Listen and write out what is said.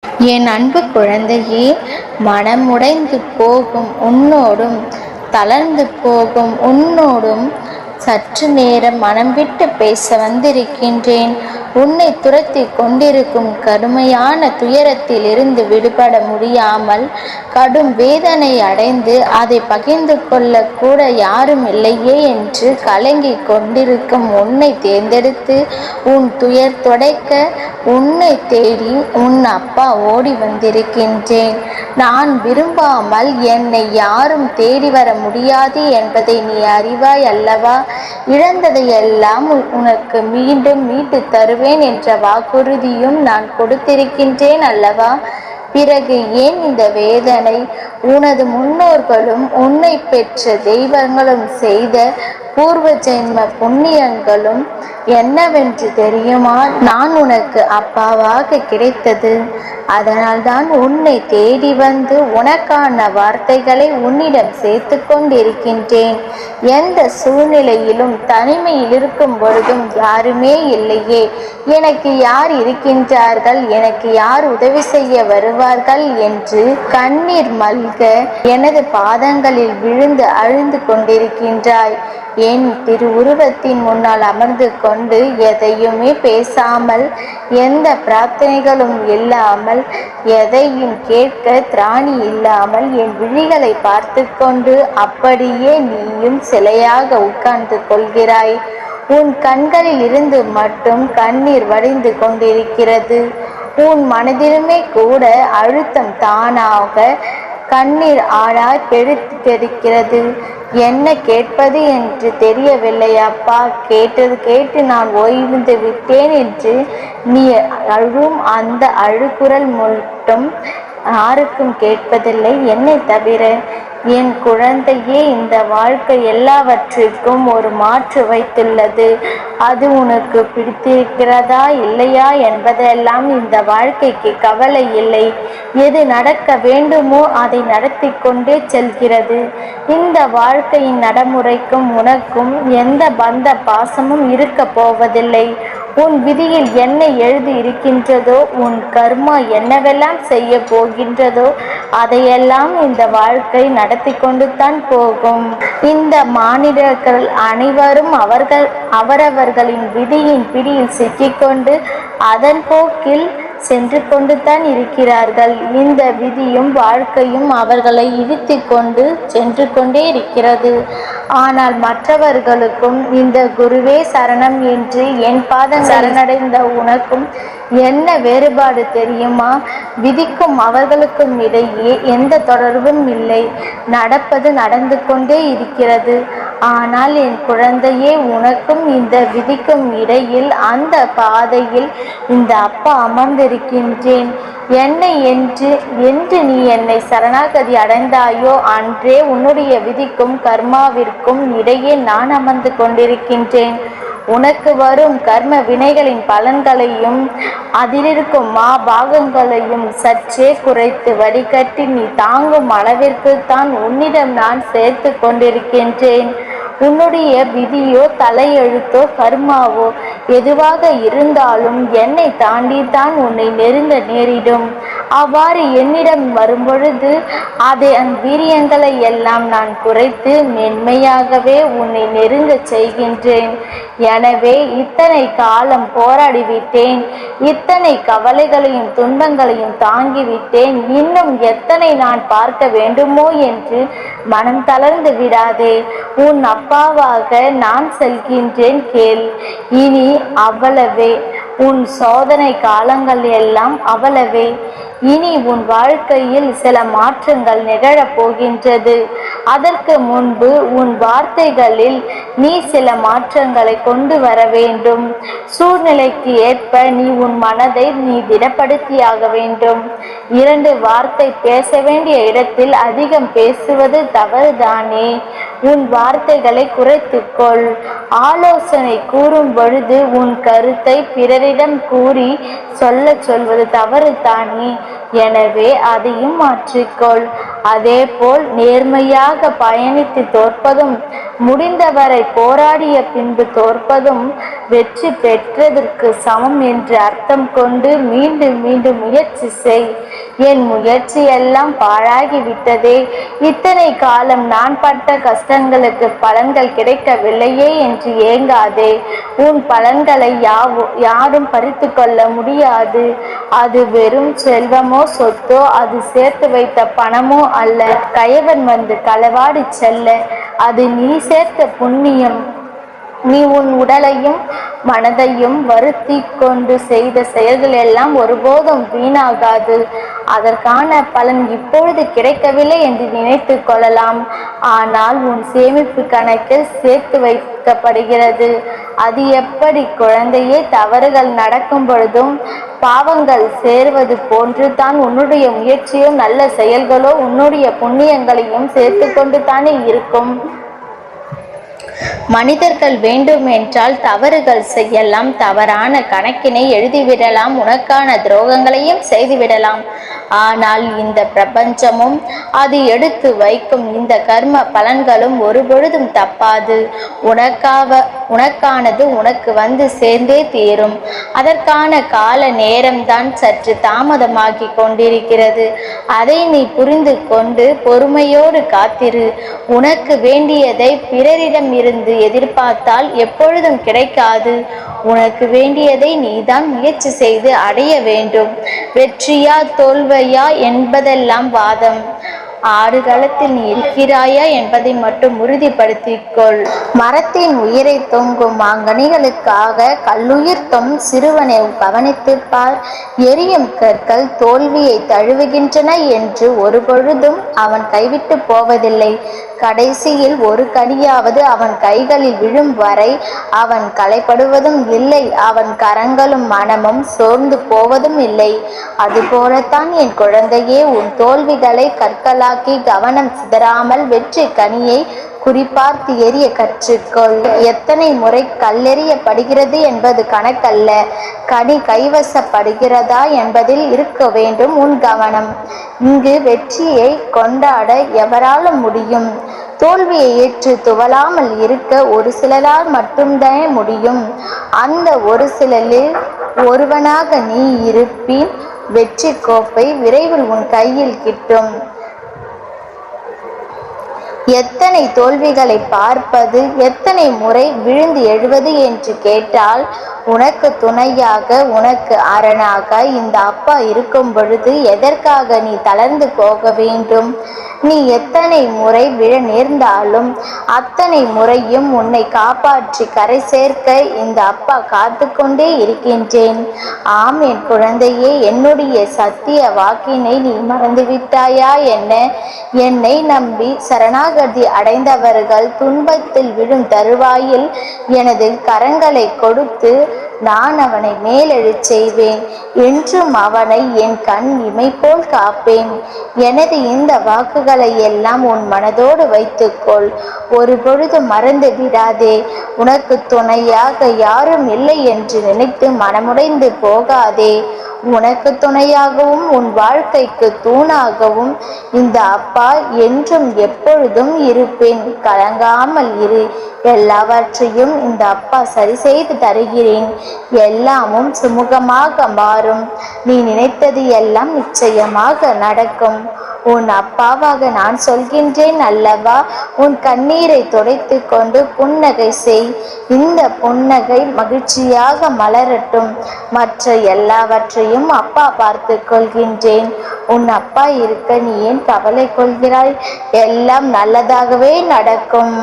என் அன்பு குழந்தையே, மனமுடைந்து போகும் உன்னோடும் தளர்ந்து போகும் உன்னோடும் சற்று நேரம் மனம் விட்டு பேச வந்திருக்கின்றேன். உன்னை துரத்தி கொண்டிருக்கும் கடுமையான துயரத்தில் இருந்து விடுபட முடியாமல் கடும் வேதனை அடைந்து அதை பகிர்ந்து கொள்ள கூட யாரும் இல்லையே என்று கலங்கி கொண்டிருக்கும் உன்னை தேர்ந்தெடுத்து உன் துயர் துடைக்க உன்னை தேடி உன் அப்பா ஓடி வந்திருக்கின்றேன். நான் விரும்பாமல் என்னை யாரும் தேடி வர முடியாது என்பதை நீ அறிவாய் அல்லவா? இழந்ததையெல்லாம் உனக்கு மீண்டும் மீட்டு தருவேன் என்ற வாக்குறுதியும் நான் கொடுத்திருக்கின்றேன் அல்லவா? பிறகு ஏன் இந்த வேதனை? உனது முன்னோர்களும் உன்னை பெற்ற தெய்வங்களும் செய்த பூர்வ ஜென்ம புண்ணியங்களும் என்னவென்று தெரியுமா? நான் உனக்கு அப்பாவாக கிடைத்தது. அதனால்தான் உன்னை தேடி வந்து உனக்கான வார்த்தைகளை உன்னிடம் சேர்த்து கொண்டிருக்கின்றேன். எந்த சூழ்நிலையிலும் தனிமையில் இருக்கும் பொழுதும் யாருமே இல்லையே, எனக்கு யார் இருக்கின்றார்கள், எனக்கு யார் உதவி செய்ய வருவார்கள் என்று கண்ணீர் மல்க எனது பாதங்களில் விழுந்து அழுந்து கொண்டிருக்கின்றாய். என் திருவுருவத்தின் முன்னால் அமர்ந்து கொண்டு எதையுமே பேசாமல், எந்த பிரார்த்தனைகளும் இல்லாமல், எதையும் கேட்க திராணி இல்லாமல் என் விழிகளை பார்த்து கொண்டு அப்படியே நீயும் சிலையாக உட்கார்ந்து கொள்கிறாய். உன் கண்களில் இருந்து மட்டும் கண்ணீர் வடிந்து கொண்டிருக்கிறது. உன் மனதிலுமே கூட அழுத்தம் தானாக கண்ணீர் ஆழாய் பெருக்கிறது. என்ன கேட்பது என்று தெரியவில்லை அப்பா. கேட்டு நான் ஓய்ந்து விட்டேன் என்று நீ அழும் அந்த அழுகுரல் மட்டும் யாருக்கும் கேட்பதில்லை, என்னை தவிர. என் குழந்தையே, இந்த வாழ்க்கை எல்லாவற்றிற்கும் ஒரு மாற்று வைத்துள்ளது. அது உனக்கு பிடித்திருக்கிறதா இல்லையா என்பதெல்லாம் இந்த வாழ்க்கைக்கு கவலை இல்லை. எது நடக்க வேண்டுமோ அதை நடத்தி கொண்டே செல்கிறது. இந்த வாழ்க்கையின் நடைமுறைக்கும் உனக்கும் எந்த பந்த பாசமும் இருக்க போவதில்லை. உன் விதியில் என்ன எழுதி இருக்கின்றதோ, உன் கர்மா என்னவெல்லாம் செய்ய போகின்றதோ அதையெல்லாம் இந்த வாழ்க்கை நடத்தி கொண்டு தான் போகும். இந்த மானிடர்கள் அனைவரும் அவரவர்களின் விதியின் பிடியில் சிக்கிக்கொண்டு அதன் போக்கில் சென்று கொண்டு தான் இருக்கிறார்கள். இந்த விதியும் வாழ்க்கையும் அவர்களை இழுத்து கொண்டு சென்று கொண்டே இருக்கிறது. ஆனால் மற்றவர்களுக்கும் இந்த குருவே சரணம் என்று என் பாதம் சரணடைந்த உனக்கும் என்ன வேறுபாடு தெரியுமா? விதிக்கும் அவர்களுக்கும் இடையே எந்த தொடர்பும் இல்லை. நடப்பது நடந்து கொண்டே இருக்கிறது. ஆனால் என் குழந்தையே, உனக்கும் இந்த விதிக்கும் இடையில் அந்த பாதையில் இந்த அப்பா அமர்ந்திருக்கின்றேன். என்னை என்று நீ என்னை சரணாகதி அடைந்தாயோ அன்றே உன்னுடைய விதிக்கும் கர்மாவிற்கும் இடையே நான் அமர்ந்து கொண்டிருக்கின்றேன். உனக்கு வரும் கர்ம வினைகளின் பலன்களையும் அதிலிருக்கும் பாகங்களையும் சற்றே குறைத்து வடிகட்டி நீ தாங்கும் அளவிற்கு தான் உன்னிடம் நான் சேர்த்து கொண்டிருக்கின்றேன். உன்னுடைய விதியோ தலையெழுத்தோ கர்மாவோ எதுவாக இருந்தாலும் என்னை தாண்டித்தான் உன்னை நெருங்க நேரிடும். அவ்வாறு என்னிடம் வரும்பொழுது அதன் வீரியங்களை எல்லாம் நான் குறைத்து மென்மையாகவே உன்னை நெருங்க செய்கின்றேன். எனவே இத்தனை காலம் போராடிவிட்டேன், இத்தனை கவலைகளையும் துன்பங்களையும் தாங்கிவிட்டேன். இன்னும் எத்தனை நான் பார்க்க வேண்டுமோ என்று மனம் தளர்ந்து விடாதே. உன் அப்பாவாக நான் செல்கின்றேன், கேள். இனி அவ்வளவே. உன் சோதனை காலங்கள் எல்லாம் அவ்வளவே. இனி உன் வாழ்க்கையில் சில மாற்றங்கள் நிகழப் போகின்றது. அதற்கு முன்பு உன் வார்த்தைகளில் நீ சில மாற்றங்களை கொண்டு வர வேண்டும். சூழ்நிலைக்கு ஏற்ப நீ உன் மனதை நீ திடப்படுத்தியாக வேண்டும். 2 வார்த்தை பேச வேண்டிய இடத்தில் அதிகம் பேசுவது தவறுதானே. உன் வார்த்தைகளை குறைத்துக்கொள். ஆலோசனை கூறும் பொழுது உன் கருத்தை பிறரிடம் கூறி சொல்வது தவறு தானே. எனவே அதையும் மாற்றிக்கொள். அதேபோல் நேர்மையாக பயணித்து தோற்பதும், முடிந்தவரை போராடிய பின்பு தோற்பதும் வெற்றி பெற்றதற்கு சமம் என்று அர்த்தம் கொண்டு மீண்டும் மீண்டும் முயற்சி செய். என் முயற்சி எல்லாம் பாழாகிவிட்டதே, இத்தனை காலம் நான் பட்ட கஷ்டங்களுக்கு பலன்கள் கிடைக்கவில்லையே என்று ஏங்காதே. உன் பலன்களை யாரும் பறித்து கொள்ள முடியாது. அது வெறும் செல்வமோ சொத்தோ, அது சேர்த்து வைத்த பணமோ அல்ல. கயவன் வந்து களவாடி செல்ல அது நீ சேர்த்த புண்ணியம். நீ உன் உடலையும் மனதையும் வருத்தி கொண்டு செய்த செயல்கள் எல்லாம் ஒருபோதும் வீணாகாது. அதற்கான பலன் இப்பொழுது கிடைக்கவில்லை என்று நினைத்து கொள்ளலாம். ஆனால் உன் சேமிப்பு கணக்கில் சேர்த்து வைக்கப்படுகிறது. அது எப்படி குழந்தையே? தவறுகள் நடக்கும் பொழுதும் பாவங்கள் சேர்வது போன்று தான் உன்னுடைய முயற்சியோ நல்ல செயல்களோ உன்னுடைய புண்ணியங்களையும் சேர்த்து கொண்டு தானே இருக்கும். மனிதர்கள் வேண்டுமென்றால் தவறுகள் செய்யலாம், தவறான கணக்கினை எழுதிவிடலாம், உனக்கான துரோகங்களையும் செய்துவிடலாம். ஆனால் இந்த பிரபஞ்சமும் அது எடுத்து வைக்கும் இந்த கர்ம பலன்களும் ஒருபொழுதும் தப்பாது. உனக்கானது உனக்கு வந்து சேர்ந்தே தீரும். அதற்கான கால நேரம்தான் சற்று தாமதமாகி கொண்டிருக்கிறது. அதை நீ புரிந்து கொண்டு பொறுமையோடு காத்திரு. உனக்கு வேண்டியதை பிறரிடம் இருந்து எதிர்பார்த்தால் எப்பொழுதும் கிடைக்காது. உனக்கு வேண்டியதை நீதான் முயற்சி செய்து அடைய வேண்டும். வெற்றியா தோல்வையா என்பதெல்லாம் வாதம். ஆடுகளத்தில் நீ இருக்கிறாயா என்பதை மட்டும் உறுதிப்படுத்திக்கொள். மரத்தின் உயிரை தொங்கும் மாங்கனிகளுக்காக கல்லுயிர் தொம் சிறுவனை கவனித்துப் பார். எரியும் கற்கள் தோல்வியை தழுவுகின்றன என்று ஒரு பொழுதும் அவன் கைவிட்டு போவதில்லை. கடைசியில் ஒரு கனியாவது அவன் கைகளில் விழும் வரை அவன் களைப்படுவதும் இல்லை. அவன் கரங்களும் மனமும் சோர்ந்து போவதும் இல்லை. அதுபோலத்தான் என் குழந்தையே, உன் தோல்விகளை கற்களாக்கி கவனம் சிதறாமல் வெற்றி கனியை குறிப்பார்த்து எரிய கற்றுக்கொள். எத்தனை முறை கல்லெறியப்படுகிறது என்பது கணக்கல்ல, கனி கைவசப்படுகிறதா என்பதில் இருக்க வேண்டும் உன் கவனம். இங்கு வெற்றியை கொண்டாட எவராலும் முடியும்? தோல்வியை ஏற்று துவளாமல் இருக்க ஒரு சிலரால் மட்டும்தான் முடியும். அந்த ஒரு சிலரில் ஒருவனாக நீ இருப்பின் வெற்றி கோப்பை விரைவில் உன் கையில் கிட்டும். எத்தனை தோல்விகளை பார்ப்பது, எத்தனை முறை விழுந்து எழுவது என்று கேட்டால், உனக்கு துணையாக உனக்கு அரணாக இந்த அப்பா இருக்கும் பொழுது எதற்காக நீ தளர்ந்து போக வேண்டும்? நீ எத்தனை முறை விழ நேர்ந்தாலும் அத்தனை முறையும் உன்னை காப்பாற்றி கரை சேர்க்க இந்த அப்பா காத்து கொண்டே இருக்கின்றேன். ஆம் என் குழந்தையே, என்னுடைய சத்திய வாக்கினை நீ மறந்துவிட்டாயா என்ன? என்னை நம்பி சரணாகதி அடைந்தவர்கள் துன்பத்தில் விழும் தருவாயில் எனது கரங்களை கொடுத்து நான் அவனை மேலெழச் செய்வேன். என்றும் அவனை என் கண் இமை போல் காப்பேன். எனது இந்த வாக்குகளை எல்லாம் உன் மனதோடு வைத்துக்கொள். ஒரு பொழுது மறந்து விடாதே. உனக்கு துணையாக யாரும் இல்லை என்று நினைத்து மனமுடைந்து போகாதே. உனக்கு துணையாகவும் உன் வாழ்க்கைக்கு தூணாகவும் இந்த அப்பா என்றும் எப்பொழுதும் இருப்பேன். கலங்காமல் இரு. எல்லாவற்றையும் இந்த அப்பா சரி செய்து தருகிறேன். எல்லாமும் சுமூகமாக மாறும். நீ நினைத்தது எல்லாம் நிச்சயமாக நடக்கும். உன் அப்பாவாக நான் சொல்கின்றேன் அல்லவா? உன் கண்ணீரை துடைத்து கொண்டு புன்னகை செய். இந்த புன்னகை மகிழ்ச்சியாக மலரட்டும். மற்ற எல்லாவற்றையும் அப்பா பார்த்து கொள்கின்றேன். உன் அப்பா இருக்க நீ ஏன் கவலை கொள்கிறாய்? எல்லாம் நல்லதாகவே நடக்கும்.